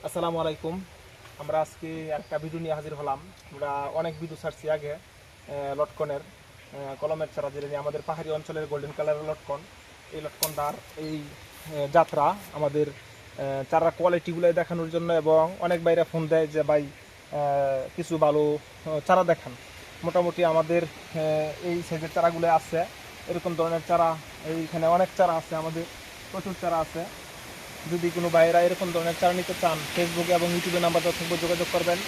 আসসালামু আলাইকুম। আমরা আজকে একটা ভিডিও নিয়ে হাজির হলাম। আমরা অনেক ভিডিও ছাড়ছি আগে লটকনের কলমের চারা, যেটা নিয়ে আমাদের পাহাড়ি অঞ্চলের গোল্ডেন কালারের লটকন। এই লটকনটার এই যাত্রা আমাদের চারা কোয়ালিটিগুলো দেখানোর জন্য, এবং অনেক বাইরে ফোন দেয় যে ভাই কিছু ভালো চারা দেখান। মোটামুটি আমাদের এই সাইজের চারাগুলো আছে, এরকম ধরনের চারা এইখানে অনেক চারা আছে, আমাদের প্রচুর চারা আছে। যদি কোনো ভাইয়েরা এরকম ধরনের চারা নিতে চান, ফেসবুকে এবং ইউটিউবে নাম্বার দেওয়া থাকবে, যোগাযোগ করবেন।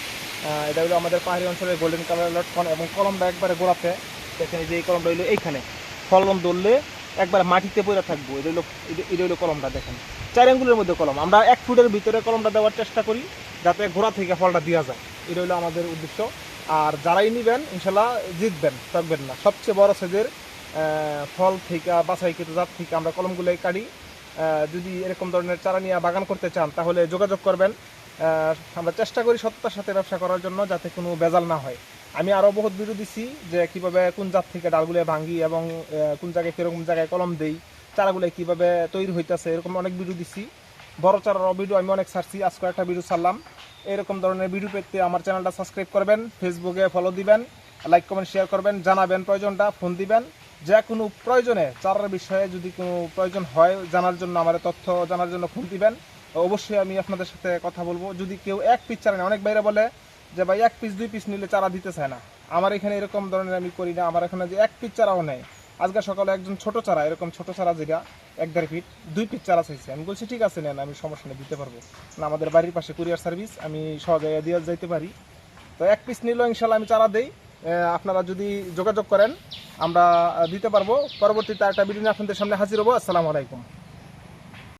এটা হলো আমাদের পাহাড়ি অঞ্চলের গোল্ডেন কালার লটকন, এবং কলমটা একবারে গোড়াতে দেখেন। এই যে এই কলমটা হইলো এইখানে ফলন ধরলে একবার মাটিতে পড়ে থাকবো। এটা হইলো কলমটা দেখেন, 4 আঙ্গুলের মধ্যে কলম। আমরা 1 ফুটের ভিতরে কলমটা দেওয়ার চেষ্টা করি যাতে গোড়া থেকে ফলটা দেওয়া যায়। এটা হলো আমাদের উদ্দেশ্য। আর যারাই নেবেন ইনশাল্লাহ জিতবেন, থাকবেন না। সবচেয়ে বড় সাইজের ফল থেকে বাছাইকৃত জাত থেকে আমরা কলমগুলো কাটি। যদি এরকম ধরনের চারা নিয়ে বাগান করতে চান তাহলে যোগাযোগ করবেন। আমরা চেষ্টা করি সততার সাথে ব্যবসা করার জন্য, যাতে কোনো ভেজাল না হয়। আমি আরও বহুত ভিডিও দিছি যে কীভাবে কোন জাত থেকে ডালগুলো ভাঙি, এবং কোন জায়গায় কীরকম জায়গায় কলম দেই, চারাগুলো কীভাবে তৈরি হইতেছে, এরকম অনেক ভিডিও দিছি। বড় চারার ভিডিও আমি অনেক ছাড়ছি, আজকে একটা ভিডিও ছাড়লাম। এরকম ধরনের ভিডিও পেতে আমার চ্যানেলটা সাবস্ক্রাইব করবেন, ফেসবুকে ফলো দিবেন, লাইক কমেন্ট শেয়ার করবেন, জানাবেন প্রয়োজনটা, ফোন দিবেন। যে কোনো প্রয়োজনে চারার বিষয়ে যদি কোনো প্রয়োজন হয় জানার জন্য, আমার তথ্য জানার জন্য ফোন দিবেন। অবশ্যই আমি আপনাদের সাথে কথা বলবো। যদি কেউ 1 পিস চারা নেয়, অনেক বাইরে বলে যে ভাই 1 পিস 2 পিস নিলে চারা দিতে চায় না। আমার এখানে এরকম ধরনের আমি করি না। আমার এখানে যে 1 পিস চারাও নেয়। আজকে সকালে একজন ছোট চারা, এরকম ছোট চারা যেটা 1-1.5 ফিট 2 পিস চারা চাইছে। আমি বলছি ঠিক আছে নেন, আমি সমস্যা নেই, দিতে পারবো না। আমাদের বাড়ির পাশে কুরিয়ার সার্ভিস, আমি সহজে দিয়ে যাইতে পারি। তো 1 পিস নিলেও ইনশাল্লাহ আমি চারা দেই। আপনারা যদি যোগাযোগ করেন আমরা দিতে পারবো। পরবর্তীতে একটা ভিডিও আপনাদের সামনে হাজির হবো। আসসালামু আলাইকুম।